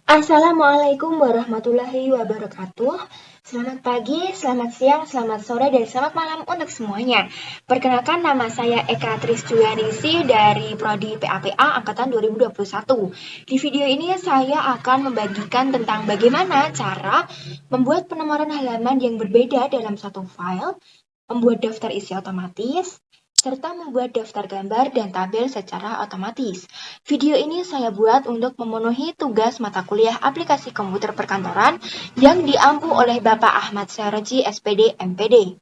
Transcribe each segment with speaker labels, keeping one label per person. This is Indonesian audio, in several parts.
Speaker 1: Assalamualaikum warahmatullahi wabarakatuh. Selamat pagi, selamat siang, selamat sore, dan selamat malam untuk semuanya. Perkenalkan, nama saya Eka Trisjuyanisi dari Prodi PAPA Angkatan 2021. Di video ini saya akan membagikan tentang bagaimana cara membuat penomoran halaman yang berbeda dalam satu file, membuat daftar isi otomatis, serta membuat daftar gambar dan tabel secara otomatis. Video ini saya buat untuk memenuhi tugas mata kuliah aplikasi komputer perkantoran yang diampu oleh Bapak Ahmad Syarroji, SPD, MPD.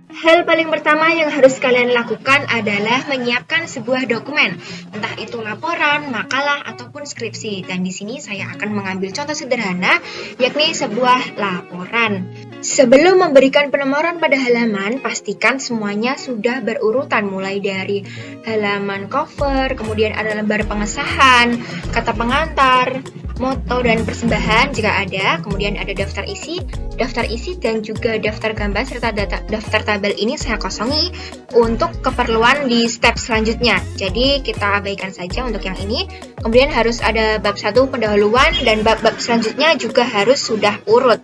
Speaker 1: Hal paling pertama yang harus kalian lakukan adalah menyiapkan sebuah dokumen, entah itu laporan, makalah, ataupun skripsi. Dan di sini saya akan mengambil contoh sederhana, yakni sebuah laporan. Sebelum memberikan penomoran pada halaman, pastikan semuanya sudah berurutan, mulai dari halaman cover, kemudian ada lembar pengesahan, kata pengantar, moto dan persembahan jika ada, kemudian ada daftar isi, dan juga daftar gambar serta daftar tabel ini saya kosongi untuk keperluan di step selanjutnya. Jadi kita abaikan saja untuk yang ini. Kemudian harus ada bab 1 pendahuluan dan bab-bab selanjutnya juga harus sudah urut.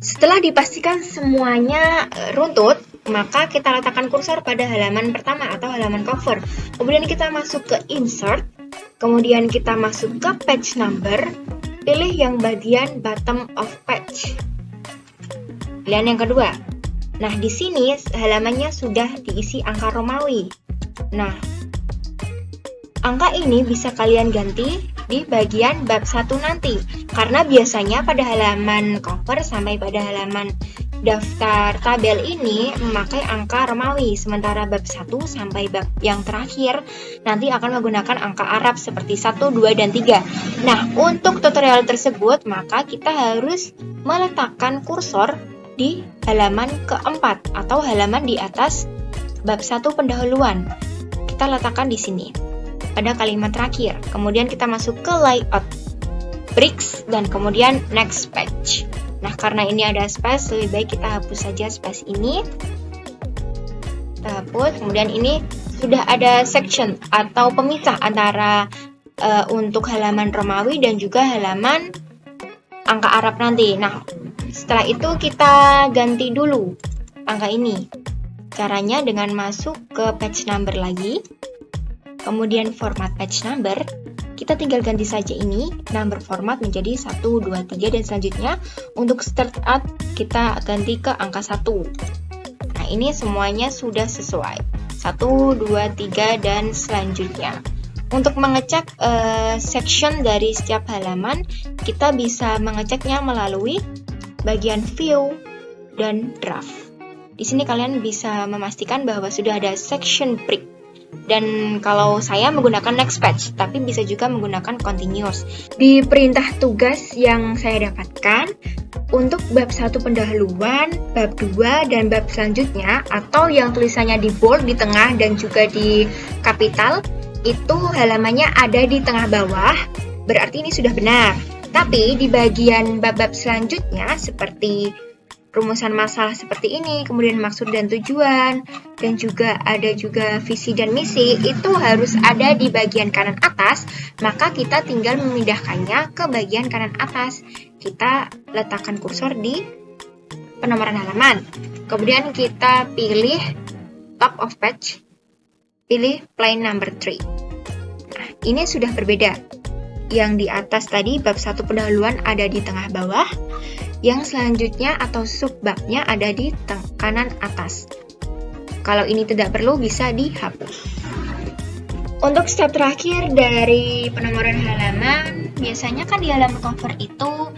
Speaker 1: Setelah dipastikan semuanya runtut, maka kita letakkan kursor pada halaman pertama atau halaman cover. Kemudian kita masuk ke insert, kemudian kita masuk ke page number, pilih yang bagian bottom of page. Pilihan yang kedua. Nah, di sini halamannya sudah diisi angka Romawi. Nah, angka ini bisa kalian ganti di bagian bab 1 nanti. Karena biasanya pada halaman cover sampai pada halaman daftar tabel ini memakai angka Romawi, sementara bab 1 sampai bab yang terakhir nanti akan menggunakan angka Arab seperti 1, 2, dan 3. Nah, untuk tutorial tersebut maka kita harus meletakkan kursor di halaman keempat atau halaman di atas bab 1 pendahuluan. Kita letakkan di sini pada kalimat terakhir. Kemudian kita masuk ke layout, bricks, dan kemudian next page. Nah, karena ini ada space, lebih baik kita hapus saja space ini. Kita hapus, kemudian ini sudah ada section atau pemisah antara untuk halaman Romawi dan juga halaman angka Arab nanti. Nah, setelah itu kita ganti dulu angka ini. Caranya dengan masuk ke page number lagi, kemudian format page number, kita tinggal ganti saja ini, number format menjadi 1, 2, 3, dan selanjutnya untuk start out kita ganti ke angka 1. Nah, ini semuanya sudah sesuai. 1, 2, 3, dan selanjutnya. Untuk mengecek section dari setiap halaman, kita bisa mengeceknya melalui bagian view dan draft. Di sini kalian bisa memastikan bahwa sudah ada section break. Dan kalau saya menggunakan next page, tapi bisa juga menggunakan continuous. Di perintah tugas yang saya dapatkan, untuk bab 1 pendahuluan, bab 2, dan bab selanjutnya, atau yang tulisannya di bold, di tengah, dan juga di kapital, itu halamannya ada di tengah bawah, berarti ini sudah benar. Tapi di bagian bab-bab selanjutnya, seperti rumusan masalah seperti ini, kemudian maksud dan tujuan, dan juga ada juga visi dan misi, itu harus ada di bagian kanan atas, maka kita tinggal memindahkannya ke bagian kanan atas. Kita letakkan kursor di penomoran halaman. Kemudian kita pilih top of page, pilih plain number 3. Nah, ini sudah berbeda. Yang di atas tadi bab 1 pendahuluan ada di tengah bawah, yang selanjutnya atau subbabnya ada di kanan atas. Kalau ini tidak perlu bisa dihapus. Untuk step terakhir dari penomoran halaman, biasanya kan di halaman cover itu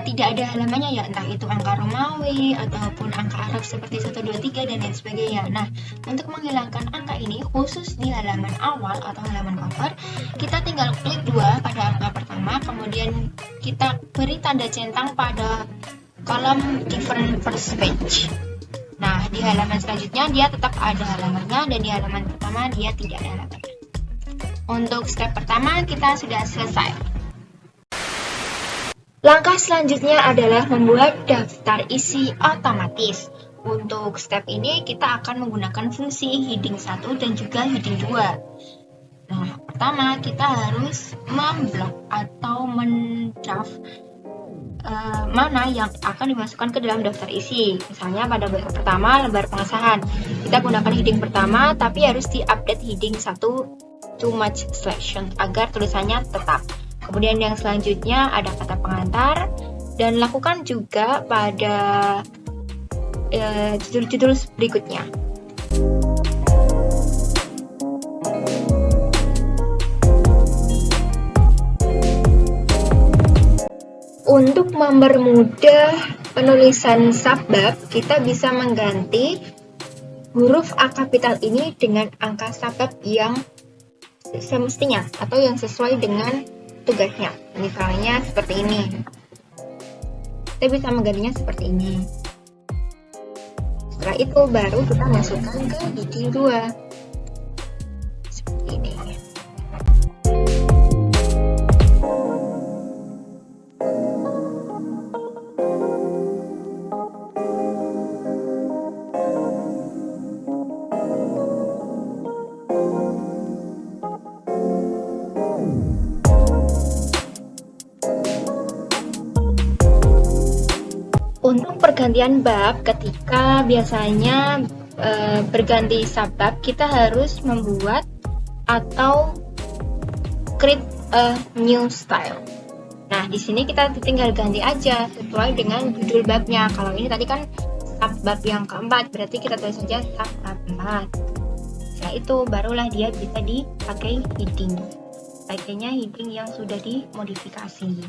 Speaker 1: tidak ada halamannya ya, entah itu angka Romawi ataupun angka Arab seperti 1, 2, 3, dan lain sebagainya. Nah, untuk menghilangkan angka ini khusus di halaman awal atau halaman cover, kita tinggal klik 2 pada angka pertama, kemudian kita beri tanda centang pada kolom different first page. Nah, di halaman selanjutnya dia tetap ada halamannya, dan di halaman pertama dia tidak ada halamannya. Untuk step pertama kita sudah selesai. Langkah selanjutnya adalah membuat daftar isi otomatis. Untuk step ini kita akan menggunakan fungsi heading 1 dan juga heading 2. Nah, pertama kita harus memblok atau mendraft mana yang akan dimasukkan ke dalam daftar isi. Misalnya pada lembar pertama, lembar pengesahan, kita gunakan heading pertama, tapi harus di-update heading 1 too much selection agar tulisannya tetap. Kemudian yang selanjutnya ada kata pengantar, dan lakukan juga pada judul-judul berikutnya. Untuk mempermudah penulisan subbab, kita bisa mengganti huruf A kapital ini dengan angka subbab yang semestinya atau yang sesuai dengan tugasnya. Misalnya seperti ini. Kita bisa menggantinya seperti ini. Setelah itu baru kita masukkan ke heading 2. Seperti ini. Untuk pergantian bab, ketika biasanya berganti subbab, kita harus membuat atau create a new style. Nah, di sini kita tinggal ganti aja sesuai dengan judul babnya. Kalau ini tadi kan subbab yang keempat, berarti kita tulis saja subbab 4. Setelah itu barulah dia bisa dipakai heading. Pakainya heading yang sudah dimodifikasi.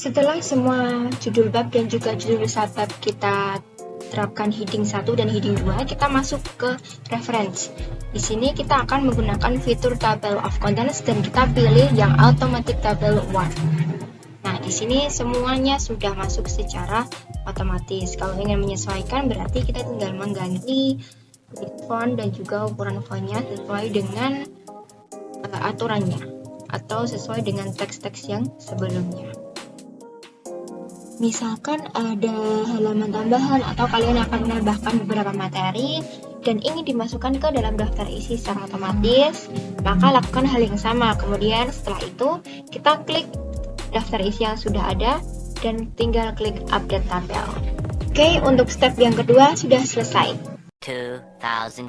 Speaker 1: Setelah semua judul bab dan juga judul subbab kita terapkan heading 1 dan heading 2, kita masuk ke reference. Di sini kita akan menggunakan fitur table of contents dan kita pilih yang automatic table 1. Nah, di sini semuanya sudah masuk secara otomatis. Kalau ingin menyesuaikan berarti kita tinggal mengganti font dan juga ukuran fontnya sesuai dengan aturannya atau sesuai dengan teks-teks yang sebelumnya. Misalkan ada halaman tambahan atau kalian akan menambahkan beberapa materi dan ingin dimasukkan ke dalam daftar isi secara otomatis, maka lakukan hal yang sama. Kemudian setelah itu kita klik daftar isi yang sudah ada dan tinggal klik update tabel. Oke, untuk step yang kedua sudah selesai.
Speaker 2: 2000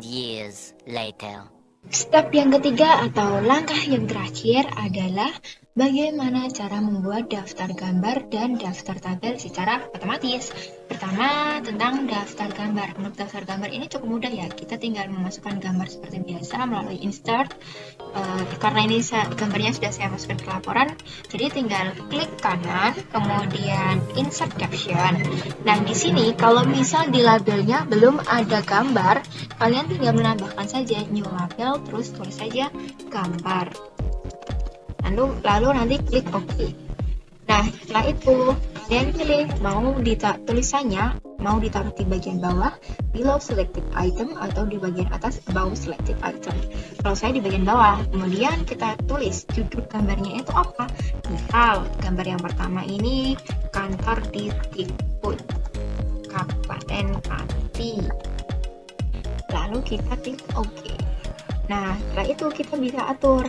Speaker 2: years later.
Speaker 1: Step yang ketiga atau langkah yang terakhir adalah bagaimana cara membuat daftar gambar dan daftar tabel secara otomatis. Pertama, tentang daftar gambar. Untuk daftar gambar ini cukup mudah ya. Kita tinggal memasukkan gambar seperti biasa melalui insert. Karena ini gambarnya sudah saya masukkan ke laporan, jadi tinggal klik kanan, kemudian insert caption. Nah, di sini kalau misal di labelnya belum ada gambar, kalian tinggal menambahkan saja new label, terus tulis saja gambar. Lalu nanti klik OK. Nah, setelah itu kalian pilih mau tulisannya mau ditaruh di bagian bawah below selected item atau di bagian atas above selected item. Kalau saya di bagian bawah, kemudian kita tulis judul gambarnya itu apa. Misal gambar yang pertama ini kantor Dikbud Kabupaten Pati. Lalu kita klik OK. Nah, setelah itu kita bisa atur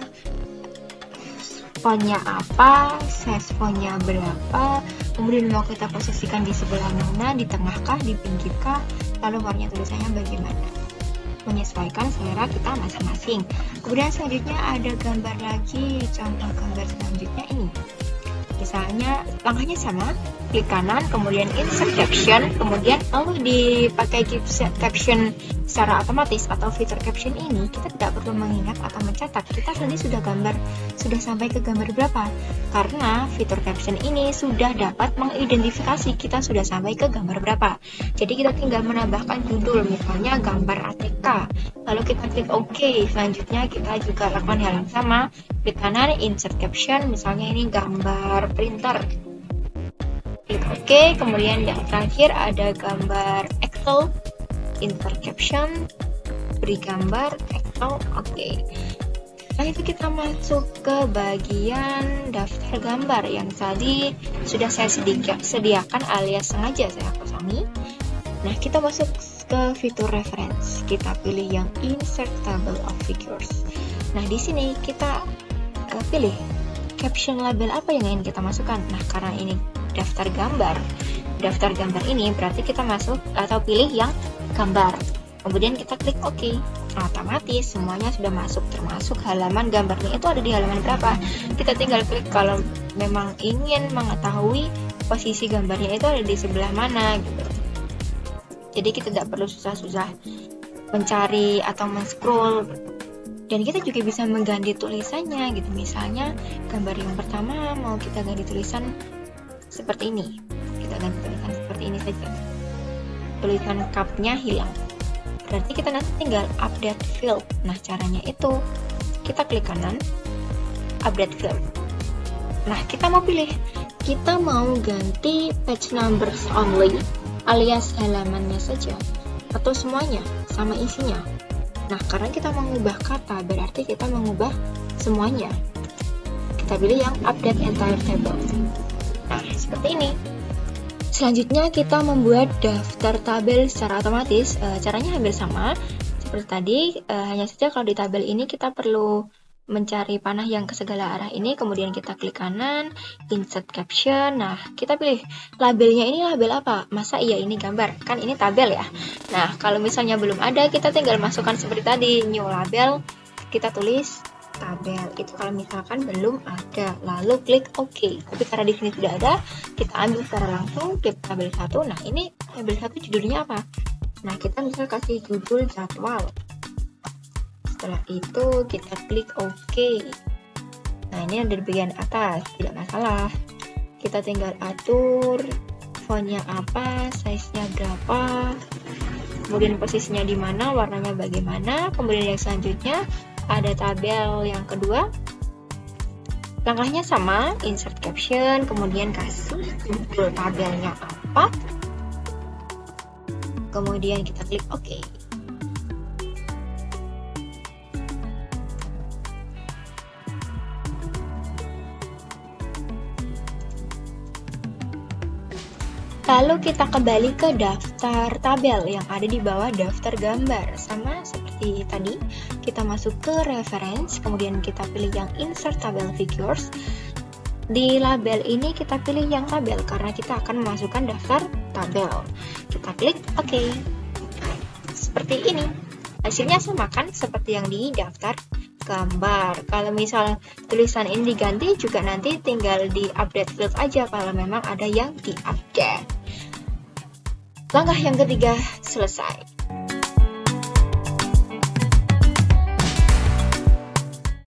Speaker 1: fontnya apa, size fontnya berapa, kemudian mau kita posisikan di sebelah mana, di tengah kah, di pinggir kah, lalu warna tulisannya bagaimana. Menyesuaikan selera kita masing-masing. Kemudian selanjutnya ada gambar lagi, contoh gambar selanjutnya ini. Misalnya langkahnya sama, klik kanan, kemudian insert caption, kemudian kalau dipakai caption secara otomatis atau fitur caption ini, kita tidak perlu mengingat atau mencatat kita tadi sudah sampai ke gambar berapa, karena fitur caption ini sudah dapat mengidentifikasi kita sudah sampai ke gambar berapa. Jadi kita tinggal menambahkan judul, misalnya gambar ATK, lalu kita klik OK. Selanjutnya kita juga lakukan hal yang sama, klik kanan insert caption, misalnya ini gambar printer, klik OK. Kemudian yang terakhir ada gambar Excel, insert caption, beri gambar Excel, OK. Nah, itu kita masuk ke bagian daftar gambar yang tadi sudah saya sediakan alias sengaja saya kosongi. Nah, kita masuk ke fitur reference. Kita pilih yang insert table of figures. Nah, di sini kita pilih caption label apa yang ingin kita masukkan. Nah, karena ini daftar gambar ini berarti kita masuk atau pilih yang gambar. Kemudian kita klik OK. Otomatis semuanya sudah masuk, termasuk halaman gambarnya itu ada di halaman berapa. Kita tinggal klik kalau memang ingin mengetahui posisi gambarnya itu ada di sebelah mana gitu. Jadi kita tidak perlu susah-susah mencari atau men-scroll. Dan kita juga bisa mengganti tulisannya gitu. Misalnya gambar yang pertama mau kita ganti tulisan seperti ini. Kita ganti tulisan seperti ini saja. Tulisan cupnya hilang. Berarti kita nanti tinggal update field. Nah, caranya itu kita klik kanan, update field. Nah, kita mau pilih, kita mau ganti page numbers only alias halamannya saja atau semuanya sama isinya. Nah, karena kita mengubah kata berarti kita mengubah semuanya. Kita pilih yang update entire table. Nah, seperti ini. Selanjutnya kita membuat daftar tabel secara otomatis. Caranya hampir sama seperti tadi, hanya saja kalau di tabel ini kita perlu mencari panah yang ke segala arah ini, kemudian kita klik kanan, insert caption. Nah, kita pilih labelnya ini label apa? Masa iya ini gambar? Kan ini tabel ya. Nah, kalau misalnya belum ada, kita tinggal masukkan seperti tadi, new label, kita tulis tabel. Itu kalau misalkan belum ada, lalu klik OK. Tapi karena di sini sudah ada, kita ambil secara langsung, klik tabel 1. Nah, ini tabel 1 judulnya apa? Nah, kita bisa kasih judul jadwal. Setelah itu kita klik OK. Nah, ini ada di bagian atas, tidak masalah. Kita tinggal atur fontnya apa, size-nya berapa, kemudian posisinya di mana, warnanya bagaimana. Kemudian yang selanjutnya ada tabel yang kedua. Langkahnya sama, insert caption, kemudian kasih judul tabelnya apa. Kemudian kita klik OK. Lalu kita kembali ke daftar tabel yang ada di bawah daftar gambar. Sama seperti tadi, kita masuk ke reference, kemudian kita pilih yang insert table figures. Di label ini kita pilih yang tabel karena kita akan memasukkan daftar tabel. Kita klik OK. Seperti ini. Hasilnya sama kan seperti yang di daftar gambar. Kalau misal tulisan ini diganti juga nanti tinggal di update field aja kalau memang ada yang di-update. Langkah yang ketiga selesai.